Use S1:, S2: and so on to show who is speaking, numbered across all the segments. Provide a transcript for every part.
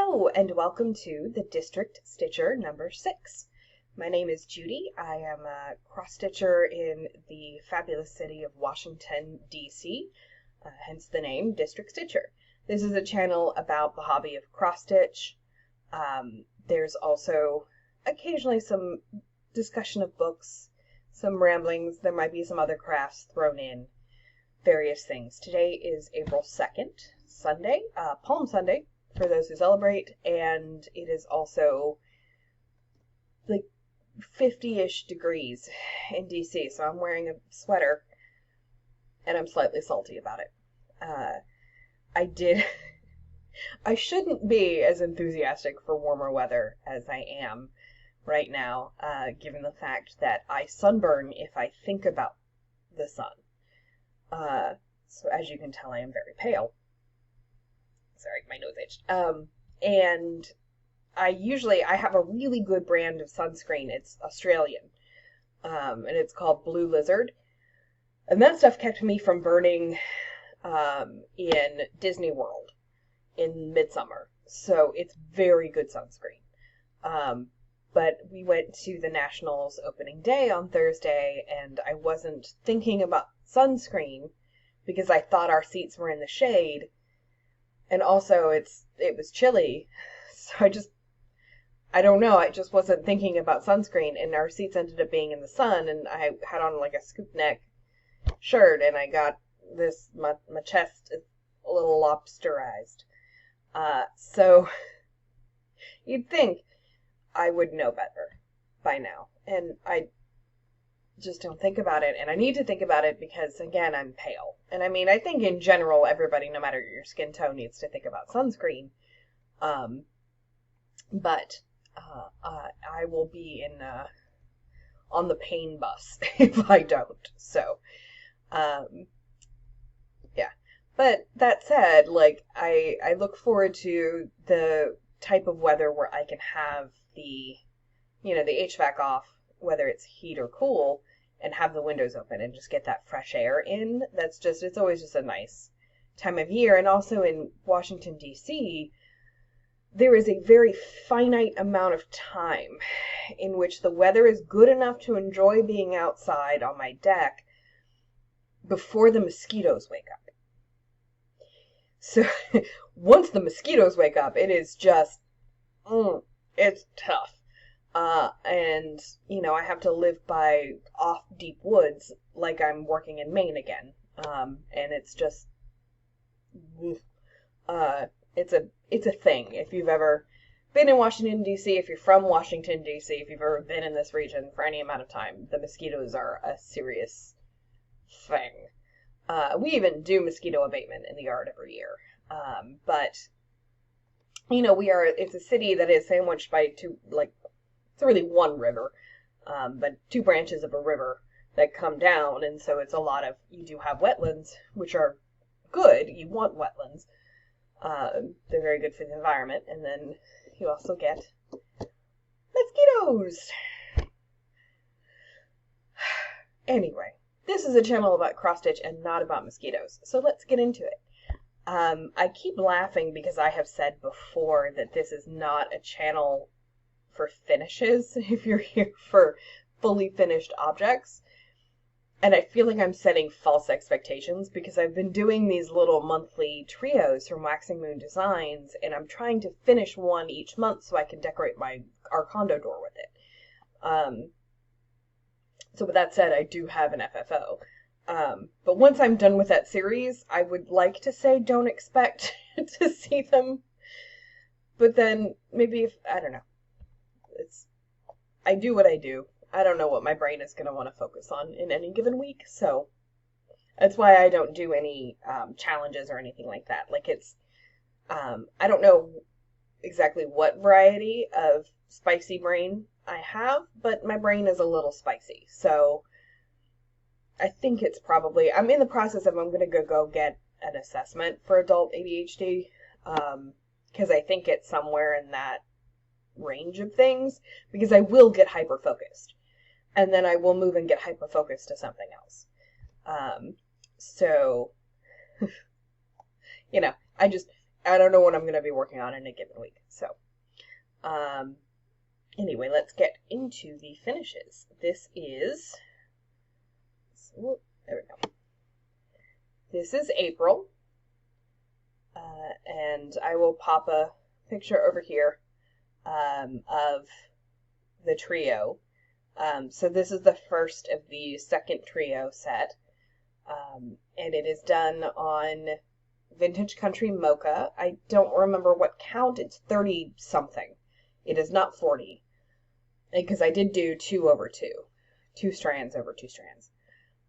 S1: Hello and welcome to the District Stitcher number 6. My name is Judy. I am a cross-stitcher in the fabulous city of Washington, D.C., hence the name District Stitcher. This is a channel about the hobby of cross-stitch. There's also occasionally some discussion of books, some ramblings. There might be some other crafts thrown in, various things. Today is April 2nd, Sunday, Palm Sunday, for those who celebrate, and it is also like 50-ish degrees in DC, so I'm wearing a sweater, and I'm slightly salty about it. I shouldn't be as enthusiastic for warmer weather as I am right now, given the fact that I sunburn if I think about the sun. So as you can tell, I am very pale. Sorry, my nose itched. And I have a really good brand of sunscreen. It's Australian. And it's called Blue Lizard. And that stuff kept me from burning in Disney World in midsummer. So it's very good sunscreen. But we went to the Nationals opening day on Thursday, and I wasn't thinking about sunscreen because I thought our seats were in the shade. And also, it was chilly, so I don't know, I just wasn't thinking about sunscreen, and our seats ended up being in the sun, and I had on like a scoop neck shirt, and I got my chest is a little lobsterized. So, you'd think I would know better by now, and I just don't think about it, and I need to think about it because, again, I'm pale. And I mean, I think in general, everybody, no matter your skin tone, needs to think about sunscreen. But I will be on the pain bus if I don't. So, yeah. But that said, like, I look forward to the type of weather where I can have the HVAC off, whether it's heat or cool, and have the windows open and just get that fresh air in. It's always just a nice time of year. And also in Washington, D.C., there is a very finite amount of time in which the weather is good enough to enjoy being outside on my deck before the mosquitoes wake up. So once the mosquitoes wake up, it is just, it's tough. And, I have to live by off deep woods like I'm working in Maine again. And it's just, it's a thing. If you've ever been in Washington, D.C., if you're from Washington, D.C., if you've ever been in this region for any amount of time, the mosquitoes are a serious thing. We even do mosquito abatement in the yard every year. But, it's a city that is sandwiched by it's really one river, but two branches of a river that come down, and so it's you do have wetlands, which are good. You want wetlands. They're very good for the environment, and then you also get mosquitoes. Anyway, this is a channel about cross-stitch and not about mosquitoes, so let's get into it. I keep laughing because I have said before that this is not a channel for finishes, if you're here for fully finished objects. And I feel like I'm setting false expectations because I've been doing these little monthly trios from Waxing Moon Designs, and I'm trying to finish one each month so I can decorate our condo door with it. So with that said, I do have an FFO. But once I'm done with that series, I would like to say don't expect to see them. But then maybe I don't know. I do what I do. I don't know what my brain is going to want to focus on in any given week, so that's why I don't do any challenges or anything like that. I don't know exactly what variety of spicy brain I have, but my brain is a little spicy, so I think it's probably, I'm in the process of, I'm going to go get an assessment for adult ADHD, because I think it's somewhere in that range of things, because I will get hyper-focused, and then I will move and get hyper-focused to something else. So, I don't know what I'm going to be working on in a given week. So, anyway, let's get into the finishes. This is, there we go. This is April, and I will pop a picture over here of the trio. So this is the first of the second trio set, and it is done on Vintage Country Mocha. I don't remember what count. It's 30-something. It is not 40, because I did do 2 over 2. 2 strands over 2 strands.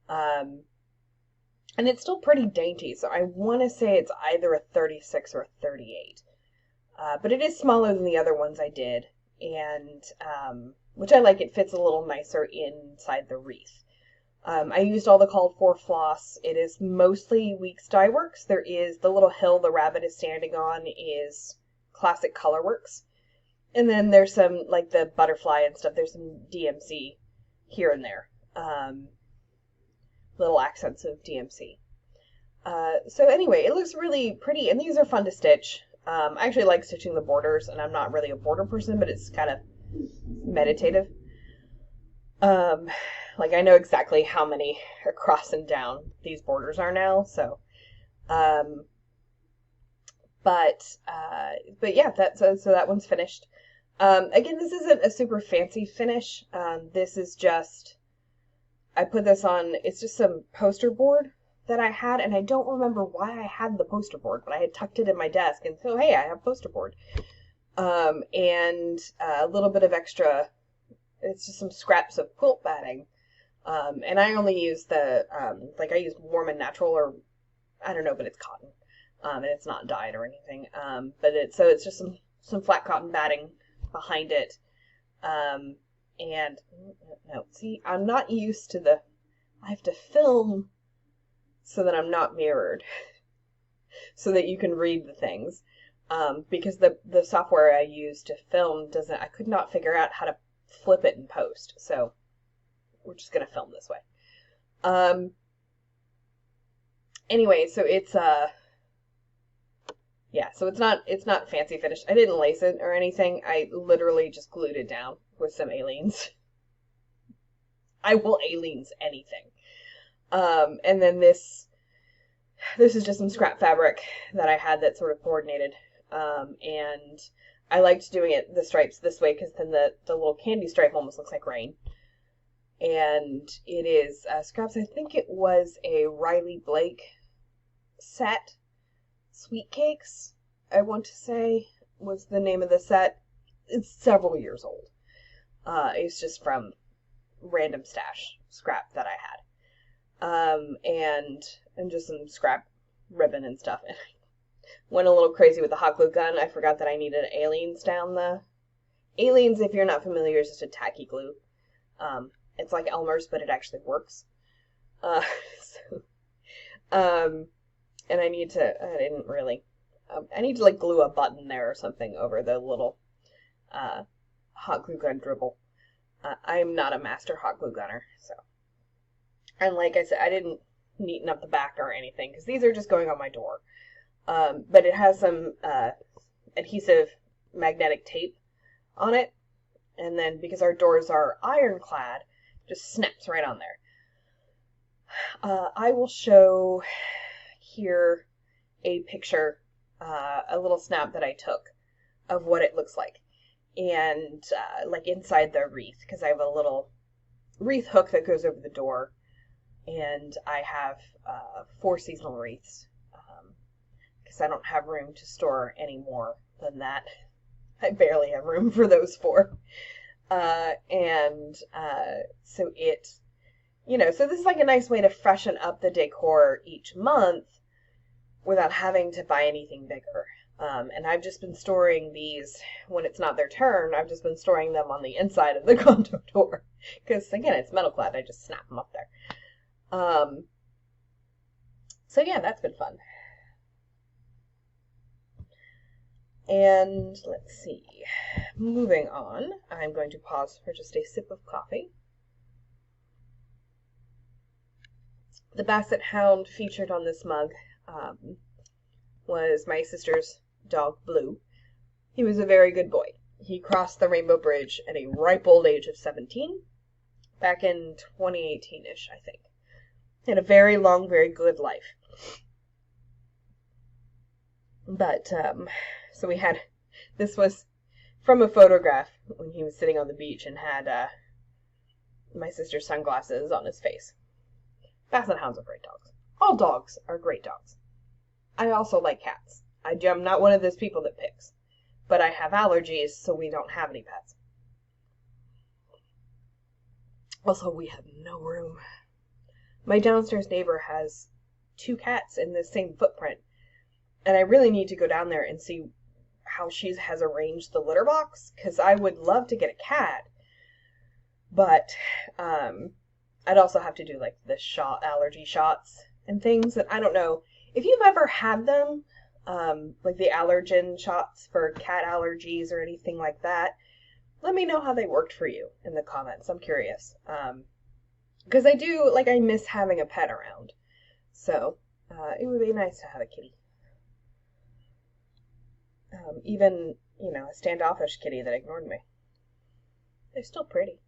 S1: And it's still pretty dainty, so I want to say it's either a 36 or a 38. But it is smaller than the other ones I did, and which I like. It fits a little nicer inside the wreath. I used all the called for floss. It is mostly Weeks Dye Works. There is the little hill the rabbit is standing on is Classic Colorworks. And then there's some, like the butterfly and stuff, there's some DMC here and there. Little accents of DMC. So anyway, it looks really pretty, and these are fun to stitch. I actually like stitching the borders, and I'm not really a border person, but it's kind of meditative. Like I know exactly how many across and down these borders are now, so, but yeah, so that one's finished. Again, this isn't a super fancy finish. This is just, I put this on, it's just some poster board that I had, and I don't remember why I had the poster board, but I had tucked it in my desk, and so, hey, I have poster board. And a little bit of extra, it's just some scraps of quilt batting. And I only use the, like I used Warm and Natural, or, I don't know, but it's cotton. And it's not dyed or anything. But so it's just some flat cotton batting behind it. And, no, see, I'm not used to I have to film so that I'm not mirrored. So that you can read the things. Because the software I use to film I could not figure out how to flip it in post. So, we're just going to film this way. Anyway, so it's, yeah, so it's not fancy finished. I didn't lace it or anything. I literally just glued it down with some Aleenes. I will Aleenes anything. And then this is just some scrap fabric that I had that sort of coordinated. And I liked doing the stripes this way because then the little candy stripe almost looks like rain. And it is scraps. I think it was a Riley Blake set. Sweet Cakes, I want to say, was the name of the set. It's several years old. It's just from random stash scrap that I had. And just some scrap ribbon and stuff. And I went a little crazy with the hot glue gun. I forgot that I needed Aleenes down the... Aleenes, if you're not familiar, is just a tacky glue. It's like Elmer's, but it actually works. And I need to like glue a button there or something over the little hot glue gun dribble. I'm not a master hot glue gunner, so. And like I said, I didn't neaten up the back or anything, because these are just going on my door. But it has some adhesive magnetic tape on it, and then because our doors are ironclad, just snaps right on there. I will show here a picture, a little snap that I took of what it looks like, and like inside the wreath, because I have a little wreath hook that goes over the door, and I have 4 seasonal wreaths, because I don't have room to store any more than that. I barely have room for those 4. So it, so this is like a nice way to freshen up the decor each month without having to buy anything bigger. And I've just been storing these, when it's not their turn, I've just been storing them on the inside of the condo door. Because, again, it's metal clad, I just snap them up there. So yeah, that's been fun. And let's see, moving on, I'm going to pause for just a sip of coffee. The Basset Hound featured on this mug was my sister's dog, Blue. He was a very good boy. He crossed the Rainbow Bridge at a ripe old age of 17, back in 2018-ish, I think. He had a very long, very good life. But, so we had, this was from a photograph when he was sitting on the beach and had, my sister's sunglasses on his face. Basset hounds are great dogs. All dogs are great dogs. I also like cats. I'm not one of those people that picks. But I have allergies, so we don't have any pets. Also, we have no room. My downstairs neighbor has 2 cats in the same footprint, and I really need to go down there and see how she has arranged the litter box, because I would love to get a cat, but I'd also have to do like the allergy shots and things, and I don't know if you've ever had them, like the allergen shots for cat allergies or anything like that. Let me know how they worked for you in the comments. I'm curious. Because I miss having a pet around. So, it would be nice to have a kitty. Even, a standoffish kitty that ignored me. They're still pretty.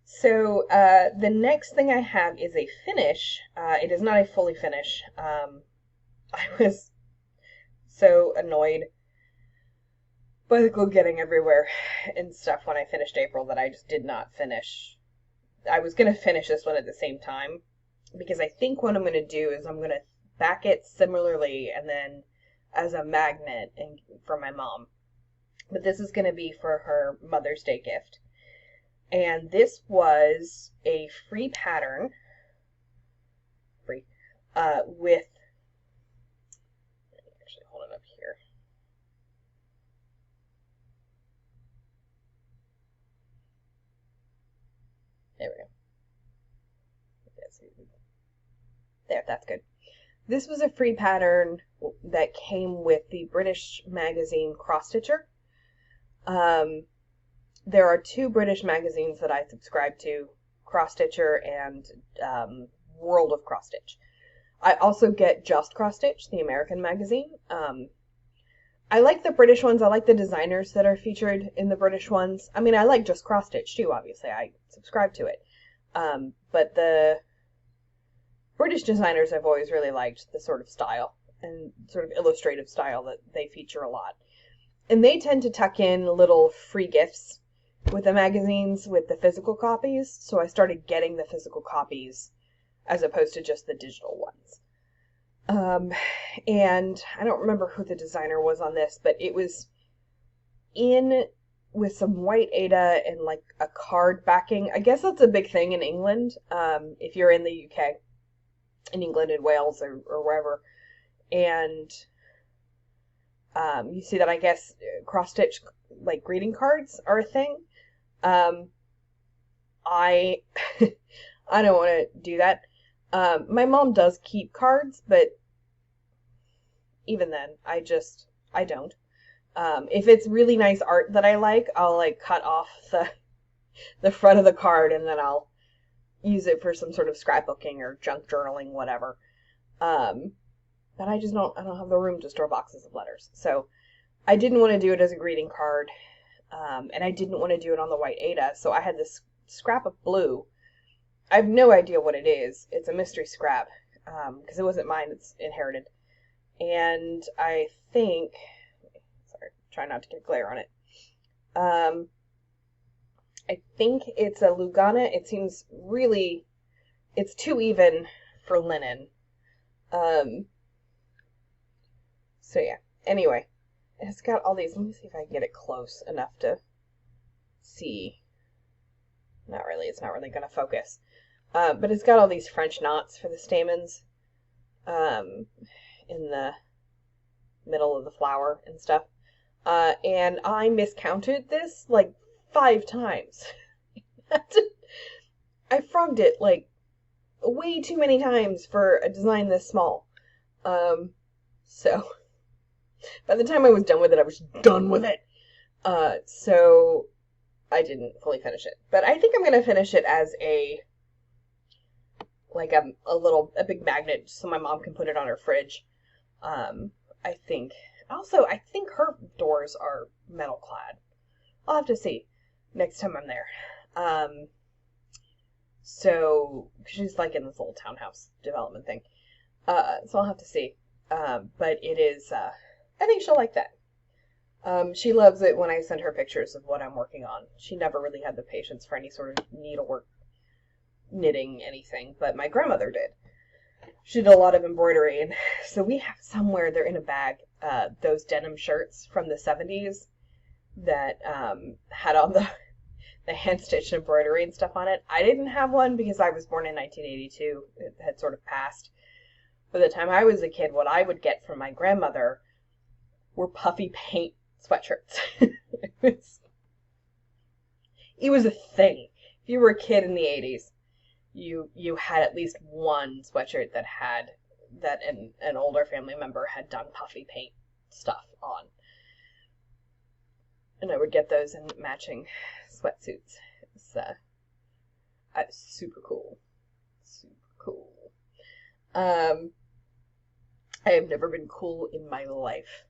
S1: So, the next thing I have is a finish. It is not a fully finish. I was so annoyed by the glue getting everywhere and stuff when I finished April that I just did not finish. I was going to finish this one at the same time, because I think what I'm going to do is I'm going to back it similarly and then as a magnet and for my mom. But this is going to be for her Mother's Day gift. And this was a free pattern, with, actually hold it up here. There we go. There, that's good. This was a free pattern that came with the British magazine Cross Stitcher. There are 2 British magazines that I subscribe to, Cross Stitcher and World of Cross Stitch. I also get Just Cross Stitch, the American magazine. I like the British ones. I like the designers that are featured in the British ones. I mean, I like Just Cross Stitch too, obviously. I subscribe to it. But the British designers I've always really liked, the sort of style and sort of illustrative style that they feature a lot. And they tend to tuck in little free gifts with the magazines with the physical copies, so I started getting the physical copies as opposed to just the digital ones. And I don't remember who the designer was on this, but it was in with some white Ada and like a card backing. I guess that's a big thing in England, if you're in the UK, in England and Wales or wherever. And you see that, I guess, cross-stitch like greeting cards are a thing. I I don't want to do that. My mom does keep cards, but even then, I don't. If it's really nice art that I like, I'll like cut off the front of the card and then I'll use it for some sort of scrapbooking or junk journaling, whatever. But I don't have the room to store boxes of letters. So I didn't want to do it as a greeting card. And I didn't want to do it on the white Ada. So I had this scrap of blue. I have no idea what it is. It's a mystery scrap. Because it wasn't mine. It's inherited. And I think, sorry, try not to get glare on it. I think it's a Lugana. It seems really, it's too even for linen. So yeah, anyway, it's got all these, let me see if I can get it close enough to see. Not really, it's not really going to focus. But it's got all these French knots for the stamens, in the middle of the flower and stuff. And I miscounted this like 5 times. I frogged it like way too many times for a design this small. So by the time I was done with it, I was done with it. So I didn't fully finish it. But I think I'm going to finish it as a big magnet so my mom can put it on her fridge. I think Also, I think her doors are metal clad. I'll have to see next time I'm there. So she's like in this little townhouse development thing. So I'll have to see. But it is, I think she'll like that. She loves it when I send her pictures of what I'm working on. She never really had the patience for any sort of needlework, knitting, anything, but my grandmother did. She did a lot of embroidery, and so we have somewhere, they're in a bag, those denim shirts from the 70s that had all the hand-stitched embroidery and stuff on it. I didn't have one because I was born in 1982. It had sort of passed. By the time I was a kid, what I would get from my grandmother were puffy paint sweatshirts. It was a thing. If you were a kid in the 80s, you had at least one sweatshirt that an older family member had done puffy paint stuff on. And I would get those in matching sweatsuits. It's super cool. Super cool. I have never been cool in my life.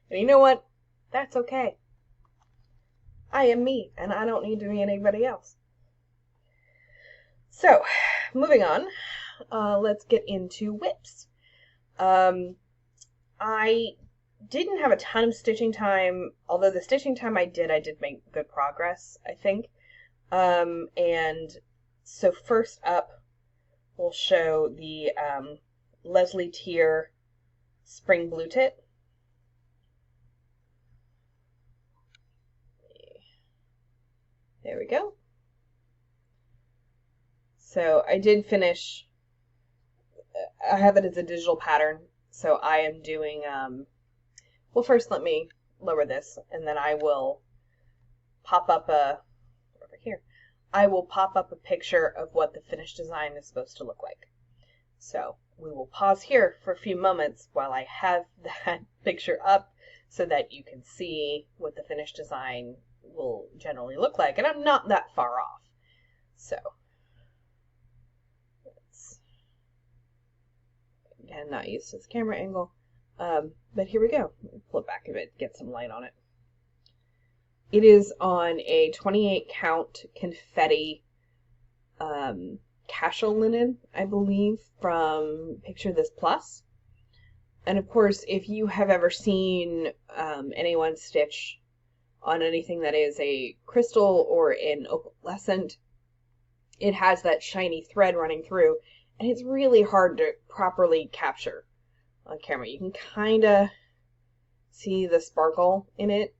S1: And you know what? That's okay. I am me, and I don't need to be anybody else. So, moving on, let's get into whips. I didn't have a ton of stitching time, although the stitching time I did make good progress, I think. And so first up, we'll show the Lesley Teare Spring Blue Tit. There we go. So I did finish, I have it as a digital pattern, so I am doing, well, first let me lower this, and then I will pop up over here, I will pop up a picture of what the finished design is supposed to look like. So we will pause here for a few moments while I have that picture up so that you can see what the finished design will generally look like. And I'm not that far off. So, again, not used to this camera angle. But here we go. Pull it back a bit, get some light on it. It is on a 28 count confetti casual linen, I believe, from Picture This Plus. And of course, if you have ever seen anyone stitch on anything that is a crystal or an opalescent, it has that shiny thread running through, and it's really hard to properly capture on camera. You can kind of see the sparkle in it.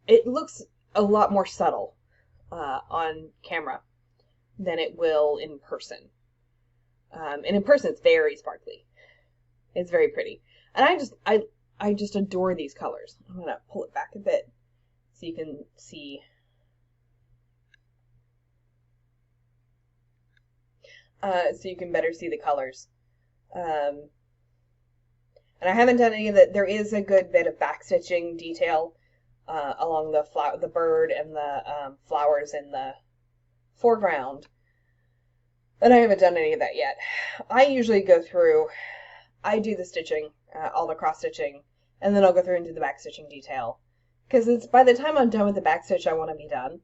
S1: It looks a lot more subtle on camera than it will in person. And in person, it's very sparkly. It's very pretty. And I just adore these colors. I'm going to pull it back a bit so you can see. So you can better see the colors. And I haven't done any of that. There is a good bit of backstitching detail along the bird and the flowers in the foreground. And I haven't done any of that yet. I usually go through, I do the stitching, all the cross stitching, and then I'll go through and do the backstitching detail. Because it's by the time I'm done with the backstitch, I want to be done.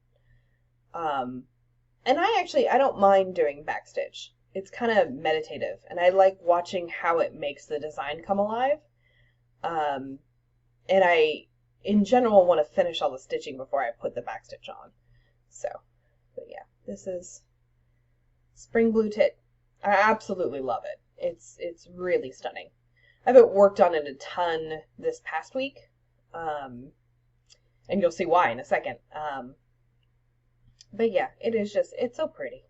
S1: And I don't mind doing backstitch. It's kind of meditative, and I like watching how it makes the design come alive. And I, in general, want to finish all the stitching before I put the backstitch on. So, but yeah, this is Spring Blue Tit. I absolutely love it. It's really stunning. I haven't worked on it a ton this past week, and you'll see why in a second. But yeah, it is just, it's so pretty.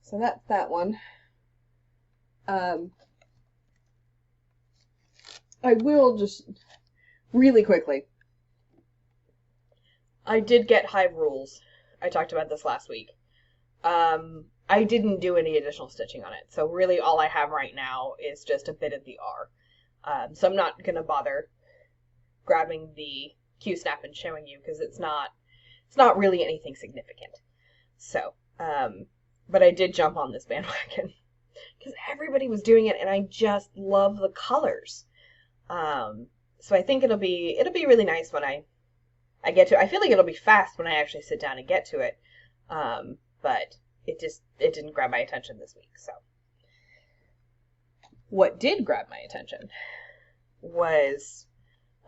S1: So that's that one. I will just, really quickly, I did get Hive Rules. I talked about this last week. I didn't do any additional stitching on it, so really all I have right now is just a bit of the R. So I'm not going to bother grabbing the Q-snap and showing you, because it's not really anything significant. So, but I did jump on this bandwagon, because everybody was doing it, and I just love the colors. So I think it'll be really nice when I get to it. I feel like it'll be fast when I actually sit down and get to it. But it didn't grab my attention this week. So what did grab my attention was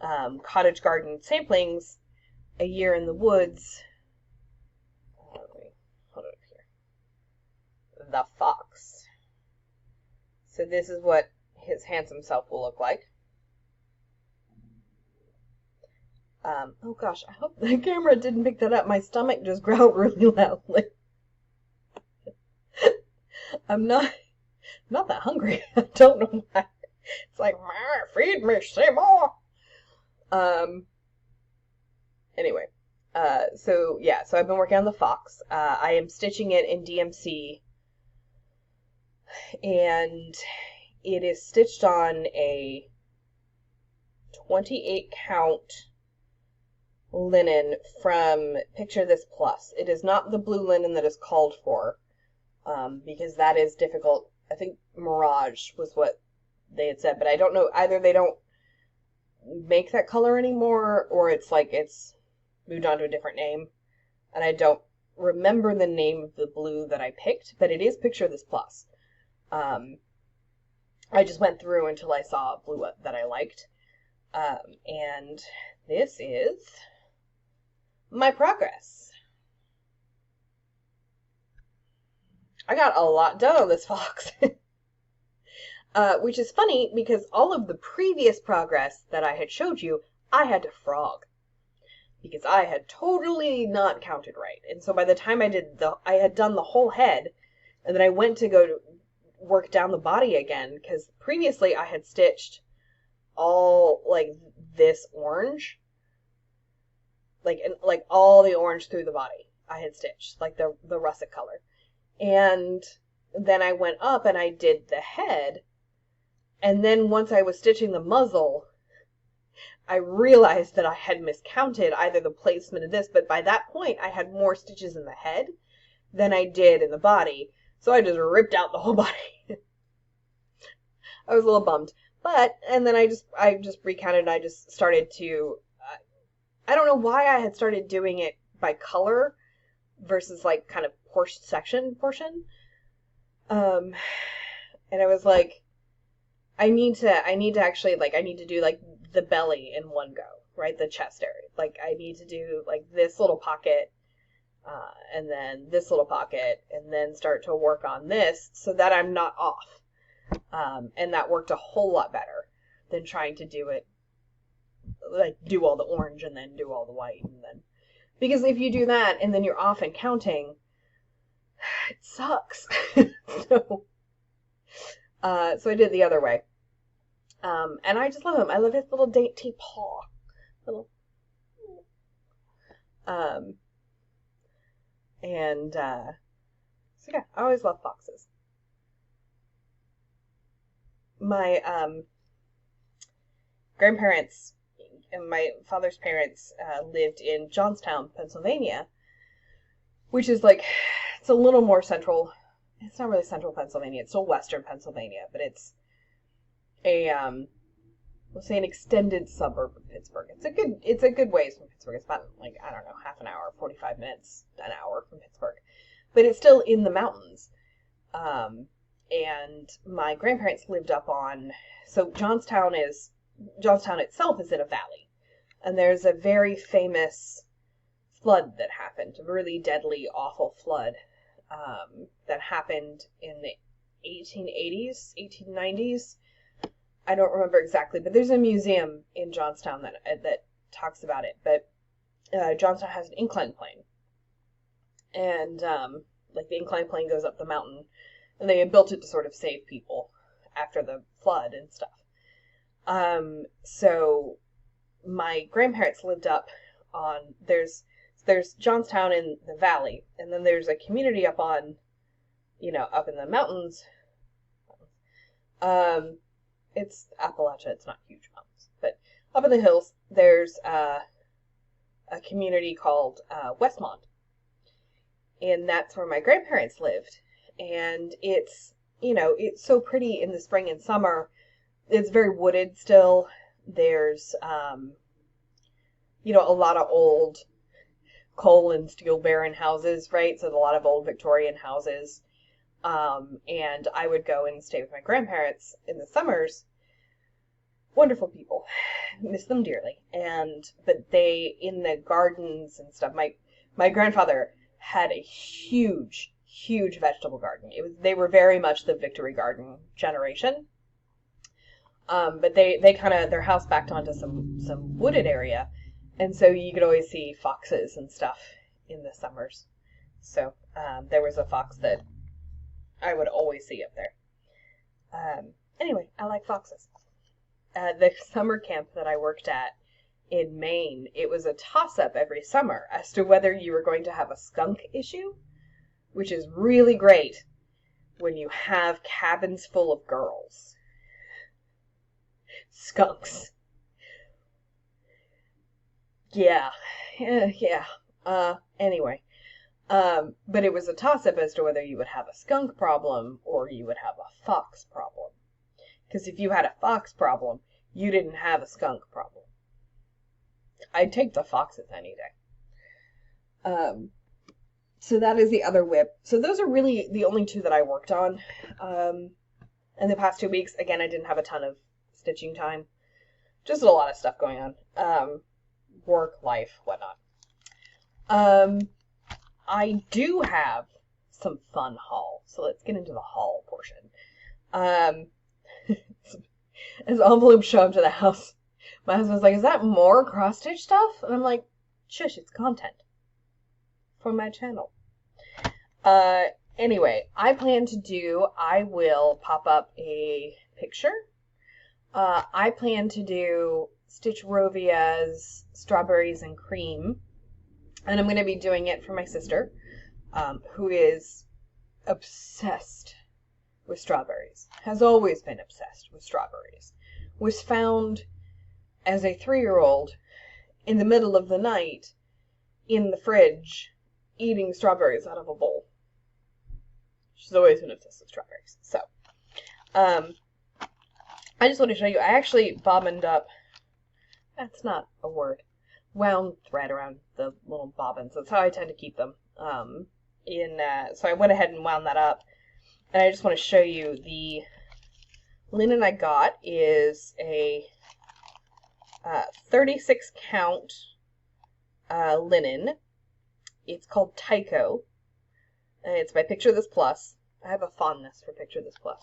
S1: Cottage Garden Samplings, A Year in the Woods. Let me hold it up here. The Fox. So this is what his handsome self will look like. Oh gosh, I hope the camera didn't pick that up. My stomach just growled really loudly. I'm not that hungry. I don't know why. It's like, feed me, say more. Anyway, so I've been working on the Fox. I am stitching it in DMC, and it is stitched on a 28 count linen from Picture This Plus. It is not the blue linen that is called for, because that is difficult. I think Mirage was what they had said, but I don't know, either they don't make that color anymore, or it's like it's moved on to a different name, and I don't remember the name of the blue that I picked, but it is Picture This Plus. I just went through until I saw a blue that I liked, and this is my progress. I got a lot done on this Fox. Which is funny because all of the previous progress that I had showed you, I had to frog. Because I had totally not counted right. And so by the time I had done the whole head, and then I went to go to work down the body again, because previously I had stitched all, like, this orange. Like all the orange through the body I had stitched, like the russet color. And then I went up and I did the head, and then once I was stitching the muzzle, I realized that I had miscounted either the placement of this, but by that point I had more stitches in the head than I did in the body, so I just ripped out the whole body. I was a little bummed, and then I just recounted, and I just started to, I don't know why I had started doing it by color versus like kind of portion. And I was like, I need to actually, like, I need to do like the belly in one go, right? The chest area. Like, I need to do like this little pocket, and then this little pocket, and then start to work on this so that I'm not off. And that worked a whole lot better than trying to do it, like, do all the orange and then do all the white, and then, because if you do that and then you're off and counting, it sucks. So I did it the other way. And I just love him. I love his little dainty paw. So yeah, I always love foxes. My grandparents and my father's parents lived in Johnstown, Pennsylvania, which is like, it's a little more central. It's not really central Pennsylvania. It's still western Pennsylvania, but it's a we'll say an extended suburb of Pittsburgh. It's a good ways from Pittsburgh. It's about, like, I don't know, half an hour, 45 minutes, an hour from Pittsburgh, but it's still in the mountains. And my grandparents lived up on, so Johnstown itself is in a valley, and there's a very famous flood that happened, a really deadly, awful flood that happened in the 1880s, 1890s. I don't remember exactly, but there's a museum in Johnstown that talks about it. But Johnstown has an incline plane, and like, the incline plane goes up the mountain, and they had built it to sort of save people after the flood and stuff. So my grandparents lived up on, there's Johnstown in the valley, and then there's a community up on, up in the mountains. It's Appalachia, it's not huge mountains, but up in the hills, there's a community called Westmont, and that's where my grandparents lived. And it's it's so pretty in the spring and summer. It's very wooded still. There's, a lot of old coal and steel barren houses, right? So a lot of old Victorian houses. And I would go and stay with my grandparents in the summers. Wonderful people. Miss them dearly. But in the gardens and stuff, my grandfather had a huge, huge vegetable garden. They were very much the Victory Garden generation. But they kind of, their house backed onto some wooded area. And so you could always see foxes and stuff in the summers. So, there was a fox that I would always see up there. Anyway, I like foxes. The summer camp that I worked at in Maine, it was a toss-up every summer as to whether you were going to have a skunk issue, which is really great when you have cabins full of girls. Skunks. Yeah. Anyway. But it was a toss-up as to whether you would have a skunk problem or you would have a fox problem. Because if you had a fox problem, you didn't have a skunk problem. I'd take the foxes any day. So that is the other whip. So those are really the only two that I worked on. In the past 2 weeks, again, I didn't have a ton of stitching time. Just a lot of stuff going on. Work, life, whatnot. I do have some fun haul. So let's get into the haul portion. As envelopes show up to the house, my husband's like, is that more cross-stitch stuff? And I'm like, shush, it's content from my channel. Anyway, I will pop up a picture. I plan to do Stitchrovia's Strawberries and Cream, and I'm going to be doing it for my sister, who is obsessed with strawberries, has always been obsessed with strawberries, was found as a 3-year-old in the middle of the night in the fridge eating strawberries out of a bowl. She's always been obsessed with strawberries. So, I just want to show you, I actually bobbined up, that's not a word, wound thread around the little bobbins. That's how I tend to keep them. So I went ahead and wound that up. And I just want to show you the linen I got is a 36 count linen. It's called Tycho. It's by Picture This Plus. I have a fondness for Picture This Plus.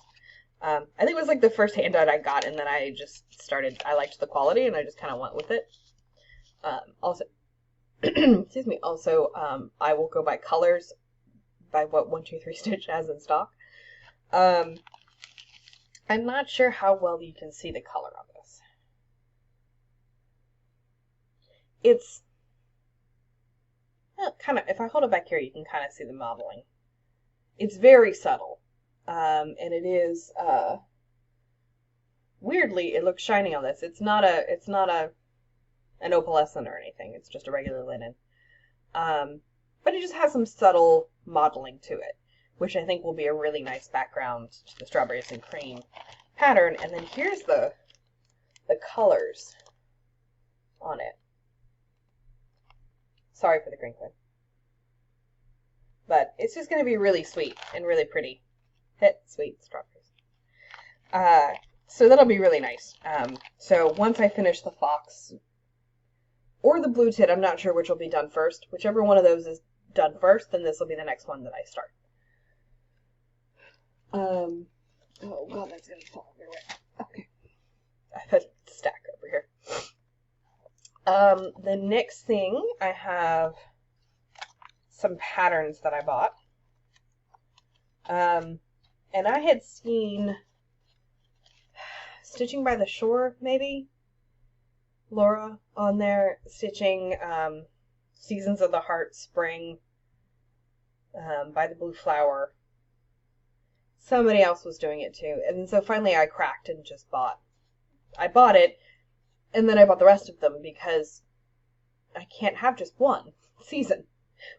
S1: I think it was like the first handout I got, and then I just started, I liked the quality, and I just kind of went with it. Also, excuse me, also, I will go by colors, by what 123 Stitch has in stock. I'm not sure how well you can see the color on this. It's kind of, if I hold it back here, you can kind of see the modeling. It's very subtle. And it is, weirdly, it looks shiny on this. It's not an opalescent or anything. It's just a regular linen. But it just has some subtle modeling to it, which I think will be a really nice background to the Strawberries and Cream pattern. And then here's the colors on it. Sorry for the crinkling. But it's just going to be really sweet and really pretty. Hit sweet strawberries. So that'll be really nice. So once I finish the fox or the blue tit, I'm not sure which will be done first. Whichever one of those is done first, then this will be the next one that I start. Oh god, that's gonna fall everywhere. Okay. I have a stack over here. The next thing, I have some patterns that I bought. And I had seen Stitching by the Shore, maybe? Laura on there stitching Seasons of the Heart Spring by the Blue Flower. Somebody else was doing it too. And so finally I cracked and just bought. I bought it, and then I bought the rest of them because I can't have just one season.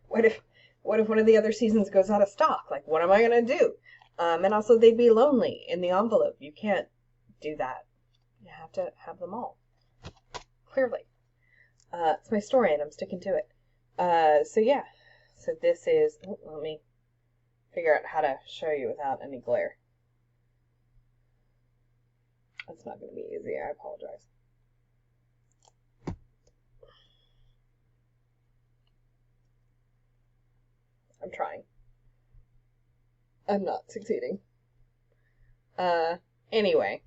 S1: What if one of the other seasons goes out of stock? Like, what am I going to do? And also they'd be lonely in the envelope. You can't do that. You have to have them all. Clearly. It's my story and I'm sticking to it. So yeah. So this is, let me figure out how to show you without any glare. That's not going to be easy. I apologize. I'm trying. I'm not succeeding. Anyway.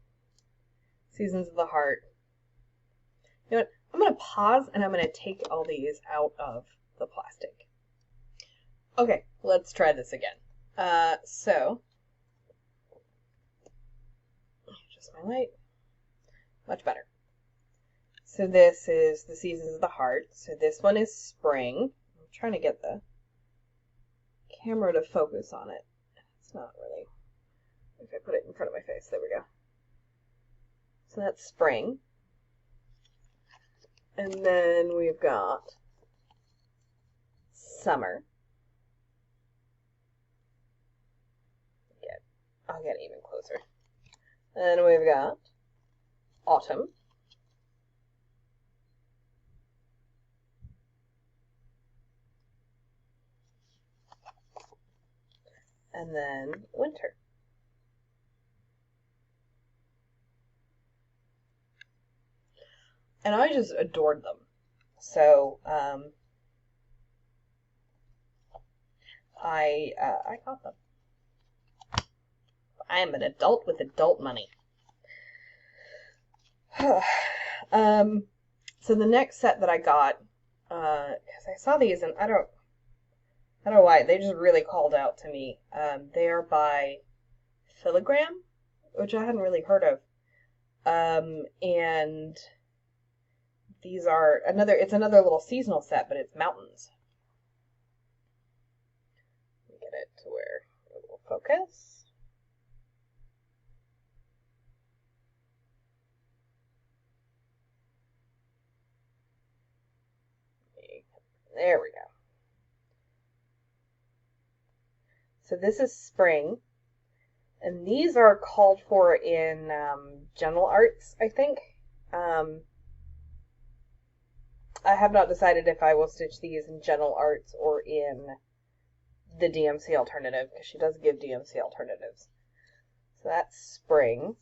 S1: Seasons of the Heart. You know what? I'm going to pause and I'm going to take all these out of the plastic. Okay, let's try this again. So, just my light. Much better. So this is the Seasons of the Heart. So this one is spring. I'm trying to get the camera to focus on it. It's not really. If I put it in front of my face, there we go. So that's spring. And then we've got summer. I'll get even closer. And we've got autumn. And then winter. And I just adored them. So, I got them. I am an adult with adult money. So the next set that I got, because I saw these and I don't know why, they just really called out to me. They are by Filigram, which I hadn't really heard of. And these are it's another little seasonal set, but it's mountains. Let me get it to where it will focus. There we go. So this is spring, and these are called for in general arts, I think. I have not decided if I will stitch these in general arts or in the DMC alternative, because she does give DMC alternatives. So that's spring,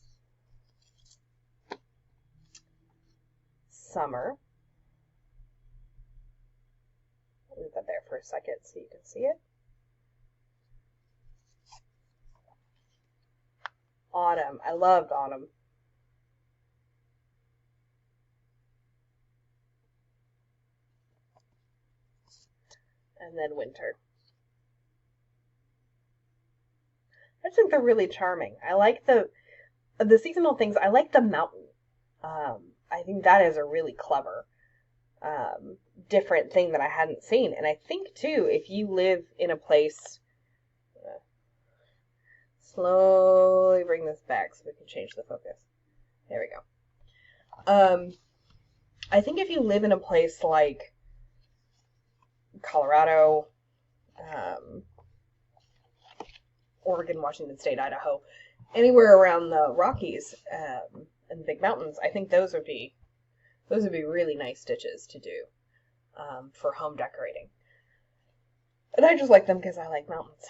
S1: summer. Leave that there for a second so you can see it. Autumn. I loved autumn. And then winter. I just think they're really charming. I like the seasonal things. I like the mountain. I think that is a really clever different thing that I hadn't seen. And I think, too, if you live in a place... slowly bring this back so we can change the focus. There we go. I think if you live in a place like Colorado, Oregon, Washington State, Idaho, anywhere around the Rockies and the big mountains, I think those would be really nice stitches to do for home decorating. And I just like them because I like mountains.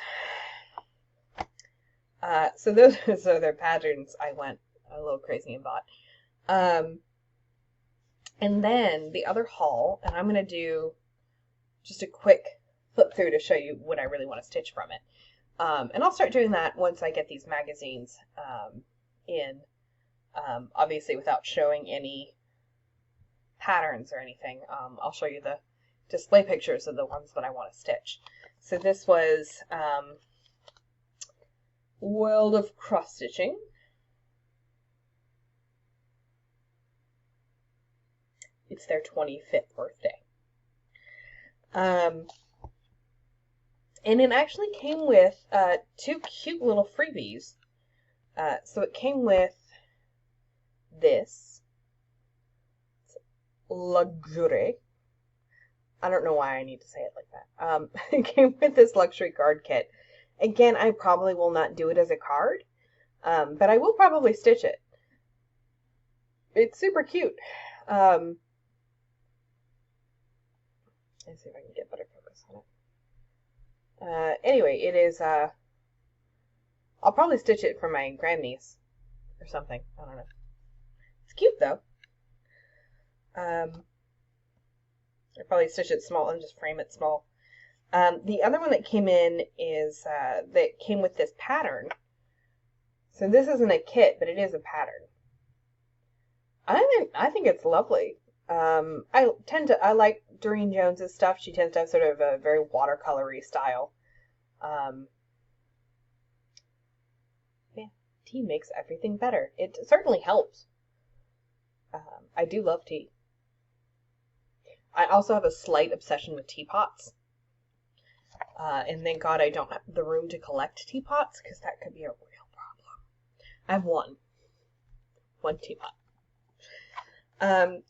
S1: So those are their patterns I went a little crazy and bought. And then the other haul, and I'm going to do just a quick flip through to show you what I really want to stitch from it. And I'll start doing that once I get these magazines in, obviously without showing any patterns or anything. I'll show you the display pictures of the ones that I want to stitch. So this was World of Cross Stitching. It's their 25th birthday. And it actually came with two cute little freebies. So it came with this luxury. I don't know why I need to say it like that. It came with this luxury card kit. Again, I probably will not do it as a card, but I will probably stitch it. It's super cute. Let's see if I can get better focus on it. Anyway, it is, I'll probably stitch it for my grandniece or something. I don't know. It's cute, though. I'll probably stitch it small and just frame it small. The other one that came in is, that came with this pattern. So this isn't a kit, but it is a pattern. I think it's lovely. I like Doreen Jones's stuff. She tends to have sort of a very watercolory style. Yeah, tea makes everything better. It certainly helps. I do love tea. I also have a slight obsession with teapots. And thank God I don't have the room to collect teapots, because that could be a real problem. I have one teapot.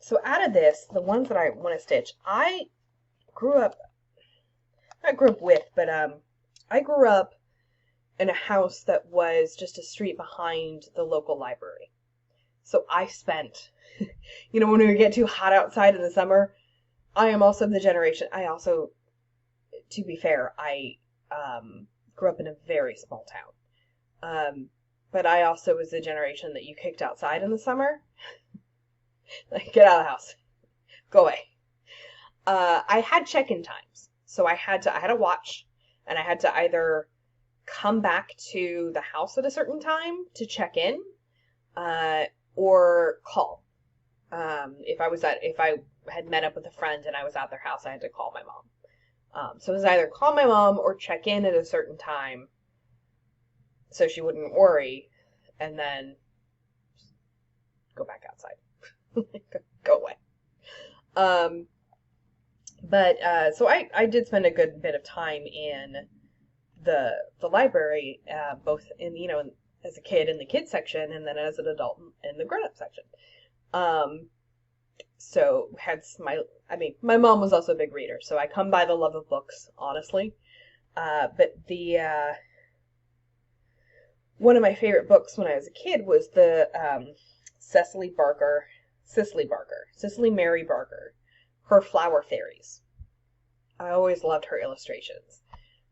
S1: So out of this, the ones that I want to stitch, I grew up in a house that was just a street behind the local library. So I spent, when we get too hot outside in the summer, I am also the generation, to be fair, I grew up in a very small town. But I also was the generation that you kicked outside in the summer. Like, get out of the house. Go away. I had check-in times. So I had a watch, and I had to either come back to the house at a certain time to check in, or call. If I had met up with a friend and I was at their house, I had to call my mom. So it was either call my mom or check in at a certain time so she wouldn't worry, and then go back outside. Go away. So I did spend a good bit of time in the library, both as a kid in the kids section, and then as an adult in the grown-up section. So my mom was also a big reader, so I come by the love of books, honestly. But one of my favorite books when I was a kid was the Cicely Mary Barker, her Flower Fairies. I always loved her illustrations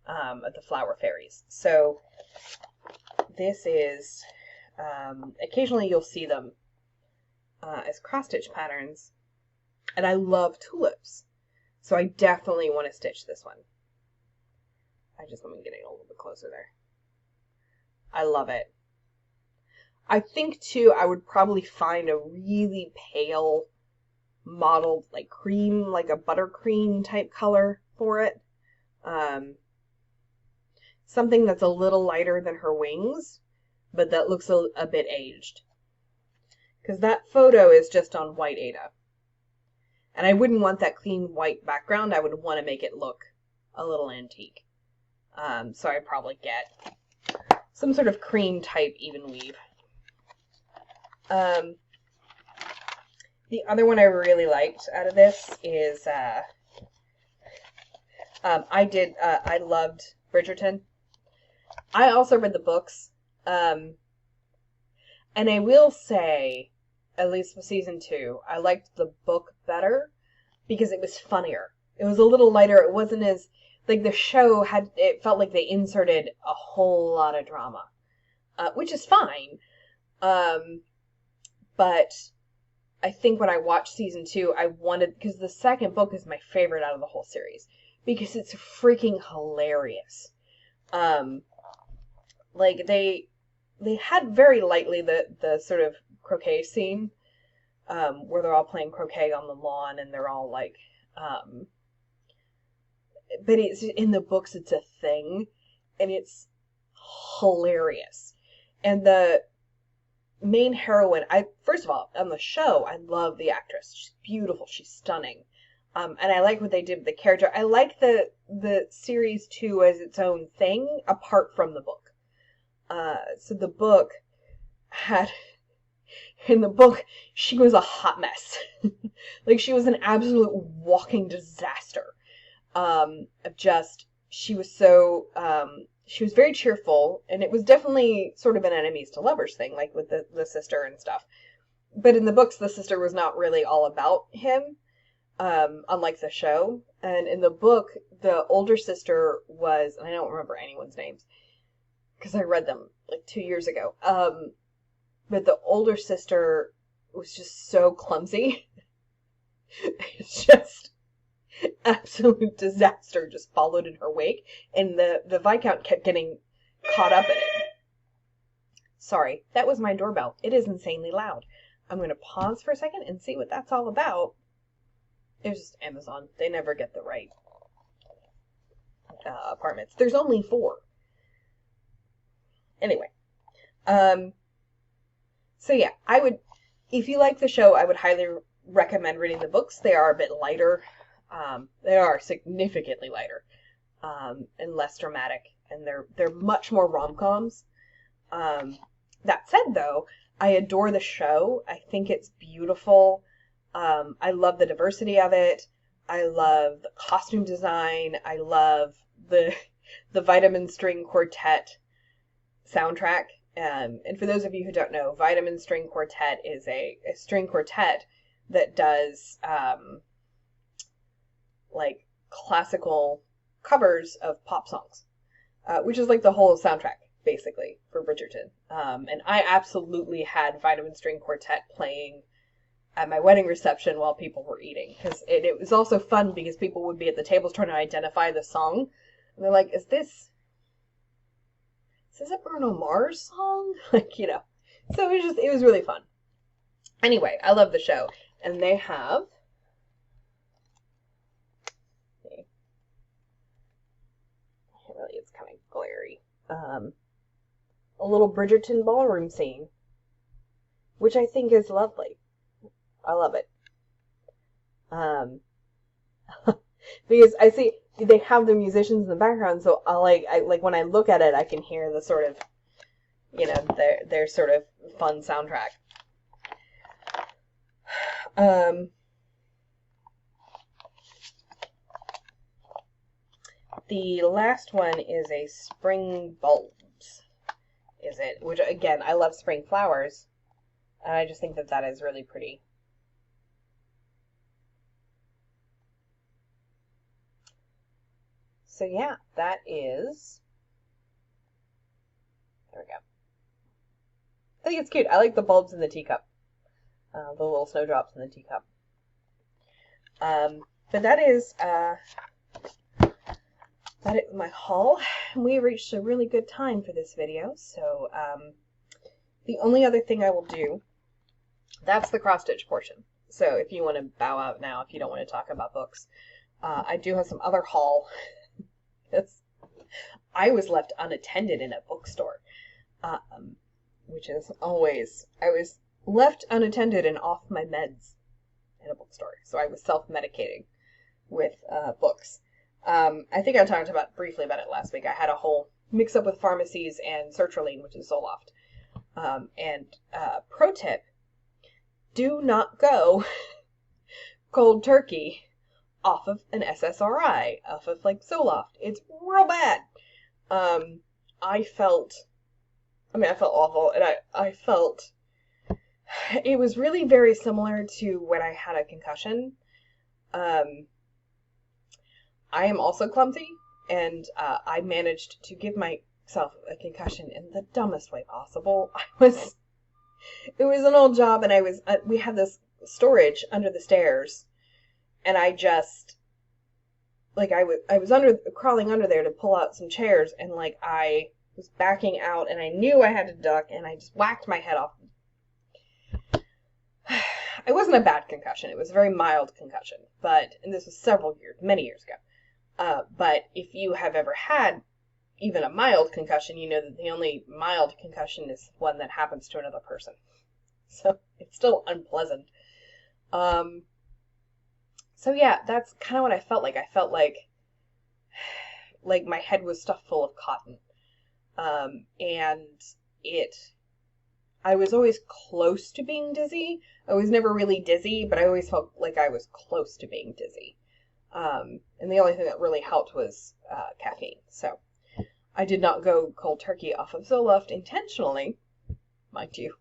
S1: of the Flower Fairies. So this is, occasionally you'll see them as cross-stitch patterns, and I love tulips, so I definitely want to stitch this one. Let me get it a little bit closer there. I love it. I think, too, I would probably find a really pale mottled, like cream, like a buttercream type color for it. Something that's a little lighter than her wings, but that looks a bit aged. Because that photo is just on white Aida. And I wouldn't want that clean white background. I would want to make it look a little antique. So I'd probably get some sort of cream type even weave. The other one I really liked out of this is, I loved Bridgerton. I also read the books, and I will say, at least for season 2, I liked the book better because it was funnier. It was a little lighter. It wasn't as, like, the show it felt like they inserted a whole lot of drama, which is fine. But I think when I watched season 2, because the second book is my favorite out of the whole series, because it's freaking hilarious. Like, they had very lightly the sort of croquet scene, where they're all playing croquet on the lawn, and they're all like, but it's in the books, it's a thing, and it's hilarious. And the main heroine, first of all, on the show, I love the actress. She's beautiful. She's stunning. And I like what they did with the character. I like the series, too, as its own thing, apart from the book. So the book in the book, she was a hot mess. Like, she was an absolute walking disaster. She was so, she was very cheerful, and it was definitely sort of an enemies to lovers thing, like with the sister and stuff. But in the books, the sister was not really all about him, unlike the show. And in the book, the older sister was, and I don't remember anyone's names, because I read them like 2 years ago. But the older sister was just so clumsy. It's just absolute disaster just followed in her wake, and the Viscount kept getting caught up in it. Sorry, that was my doorbell. It is insanely loud. I'm going to pause for a second and see what that's all about. It was just Amazon. They never get the right apartments. There's only 4. Anyway. So yeah, I would, if you like the show, I would highly recommend reading the books. They are a bit lighter. They are significantly lighter, and less dramatic, and they're much more rom-coms. That said, though, I adore the show. I think it's beautiful. I love the diversity of it. I love the costume design. I love the Vitamin String Quartet soundtrack. And for those of you who don't know, Vitamin String Quartet is a string quartet that does like classical covers of pop songs, which is like the whole soundtrack basically for Bridgerton. And I absolutely had Vitamin String Quartet playing at my wedding reception while people were eating, because it was also fun because people would be at the tables trying to identify the song, and they're like, is this a Bruno Mars song? Like, you know. So it was really fun. Anyway, I love the show. And they have, really, it's kind of glary, a little Bridgerton Ballroom scene, which I think is lovely. I love it. Because I see they have the musicians in the background, so I like when I look at it, I can hear the sort of, you know, their sort of fun soundtrack. The last one is a spring bulbs, is it? Which, again, I love spring flowers, and I just think that is really pretty. So yeah, that is, there we go. I think it's cute. I like the bulbs in the teacup. The little snowdrops in the teacup. But that is my haul. We reached a really good time for this video, so the only other thing I will do, that's the cross-stitch portion. So if you want to bow out now, if you don't want to talk about books, I do have some other haul. I was left unattended in a bookstore, which is always, I was left unattended and off my meds in a bookstore, so I was self-medicating with books. I think I talked briefly about it last week. I had a whole mix-up with pharmacies and sertraline, which is Zoloft. Pro tip, do not go cold turkey off of an SSRI, off of like Zoloft. It's real bad. I felt awful, and I felt, it was really very similar to when I had a concussion. I am also clumsy, and I managed to give myself a concussion in the dumbest way possible. It was an old job, and we had this storage under the stairs, and I just, like, I was crawling under there to pull out some chairs, and like I was backing out, and I knew I had to duck, and I just whacked my head off. It wasn't a bad concussion. It was a very mild concussion, and this was many years ago. But if you have ever had even a mild concussion, you know that the only mild concussion is one that happens to another person. So it's still unpleasant. So yeah, that's kind of what I felt like. I felt like my head was stuffed full of cotton. And I was always close to being dizzy. I was never really dizzy, but I always felt like I was close to being dizzy. And the only thing that really helped was caffeine. So I did not go cold turkey off of Zoloft intentionally, mind you.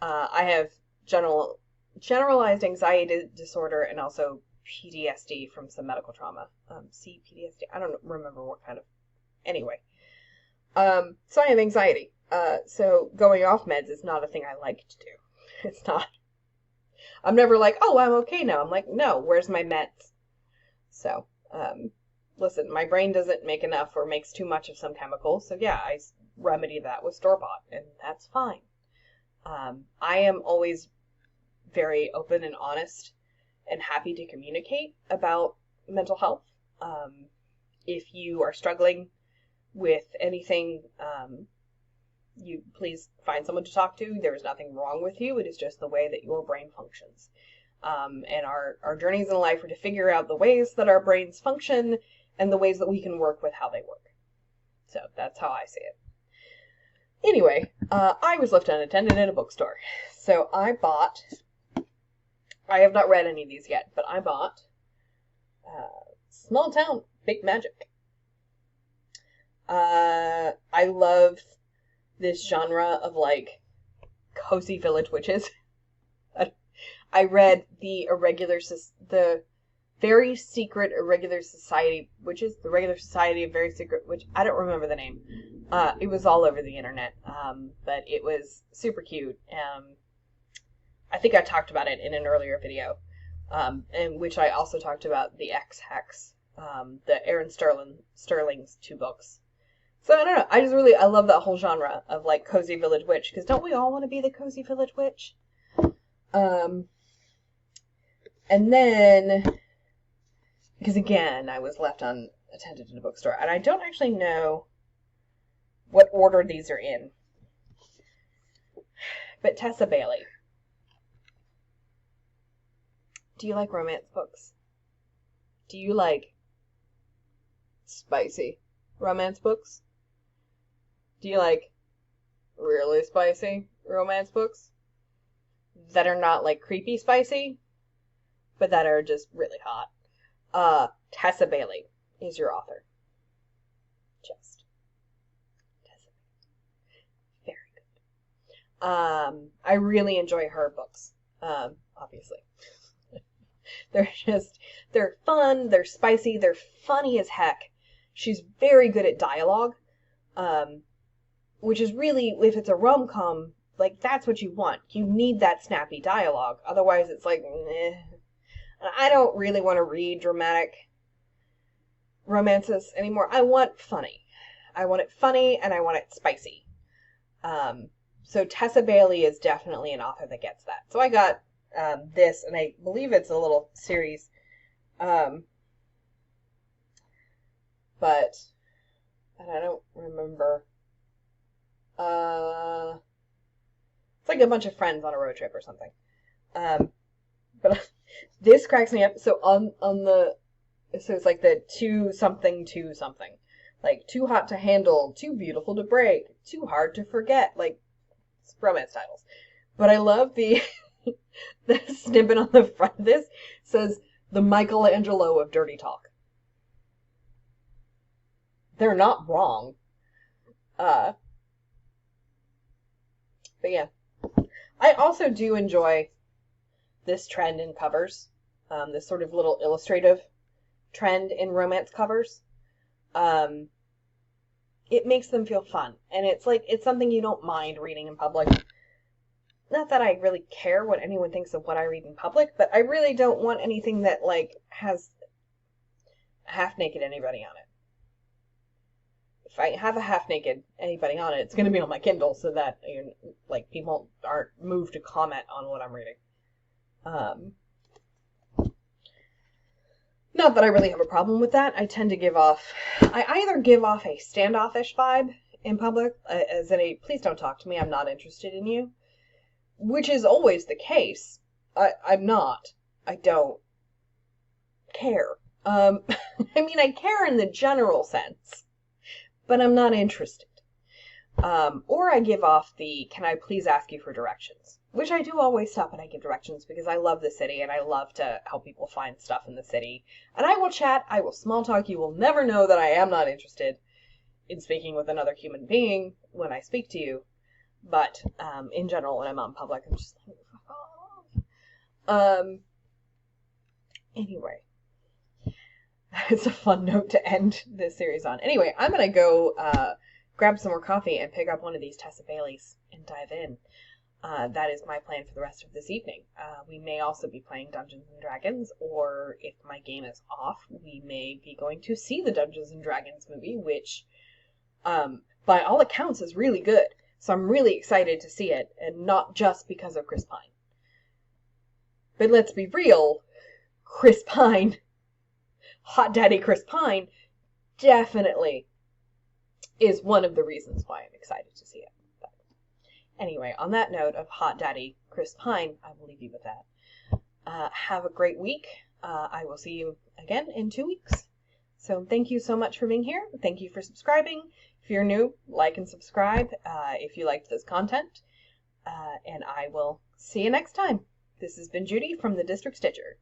S1: I have generalized anxiety disorder and also PTSD from some medical trauma. PTSD. I don't remember what kind of. Anyway. So I have anxiety. So going off meds is not a thing I like to do. It's not. I'm never like, oh, I'm okay now. I'm like, no, where's my meds? So, listen, my brain doesn't make enough or makes too much of some chemical. So yeah, I remedy that with store-bought, and that's fine. I am always very open and honest and happy to communicate about mental health. If you are struggling with anything, you please find someone to talk to. There is nothing wrong with you. It is just the way that your brain functions. And our journeys in life are to figure out the ways that our brains function and the ways that we can work with how they work. So that's how I see it. Anyway, I was left unattended in a bookstore. So I have not read any of these yet, but I bought Small Town, Big Magic. I love this genre of, like, cozy village witches. I read the Very Secret Irregular Society, which is the Regular Society of Very Secret, which I don't remember the name. It was all over the internet, but it was super cute. I think I talked about it in an earlier video, in which I also talked about the X-Hex, the Aaron Sterling's 2 books. So I don't know, I love that whole genre of, like, cozy village witch, because don't we all want to be the cozy village witch? And then, because again, I was left unattended in a bookstore, and I don't actually know what order these are in. But Tessa Bailey. Do you like romance books? Do you like spicy romance books? Do you like really spicy romance books that are not, like, creepy spicy, but that are just really hot? Tessa Bailey is your author. Just Tessa. Very good. I really enjoy her books, obviously. They're fun, they're spicy, they're funny as heck. She's very good at dialogue, which is really, if it's a rom-com, like, that's what you want. You need that snappy dialogue. Otherwise, it's like, meh. I don't really want to read dramatic romances anymore. I want funny. I want it funny, and I want it spicy. So Tessa Bailey is definitely an author that gets that. So I got this, and I believe it's a little series. But, and I don't remember. It's like a bunch of friends on a road trip or something. But this cracks me up. So so it's like the too something, like too hot to handle, too beautiful to break, too hard to forget, like romance titles. But I love the snippet on the front of this says the Michelangelo of dirty talk. They're not wrong. But yeah. I also do enjoy this trend in covers. This sort of little illustrative trend in romance covers. It makes them feel fun. And it's like, it's something you don't mind reading in public. Not that I really care what anyone thinks of what I read in public, but I really don't want anything that, like, has half-naked anybody on it. If I have a half-naked anybody on it, it's going to be on my Kindle so that, like, people aren't moved to comment on what I'm reading. Not that I really have a problem with that. I tend to I either give off a standoffish vibe in public, as in a, please don't talk to me, I'm not interested in you. Which is always the case. I'm not. I don't care. I mean, I care in the general sense, but I'm not interested. Or I give off the, can I please ask you for directions? Which I do always stop and I give directions because I love the city and I love to help people find stuff in the city. And I will chat, I will small talk, you will never know that I am not interested in speaking with another human being when I speak to you, but in general, when I'm out in public, I'm just like, fuck off. Anyway, it's a fun note to end this series on. Anyway, I'm gonna go grab some more coffee and pick up one of these Tessa Baileys and dive in. That is my plan for the rest of this evening. We may also be playing Dungeons and Dragons, or if my game is off, we may be going to see the Dungeons and Dragons movie, which, by all accounts, is really good. So I'm really excited to see it, and not just because of Chris Pine. But let's be real, Chris Pine, Hot Daddy Chris Pine, definitely is one of the reasons why I'm excited to see it. But anyway, on that note of Hot Daddy Chris Pine, I will leave you with that. Have a great week. I will see you again in 2 weeks. So thank you so much for being here. Thank you for subscribing. If you're new, like and subscribe if you liked this content. And I will see you next time. This has been Judy from the District Stitcher.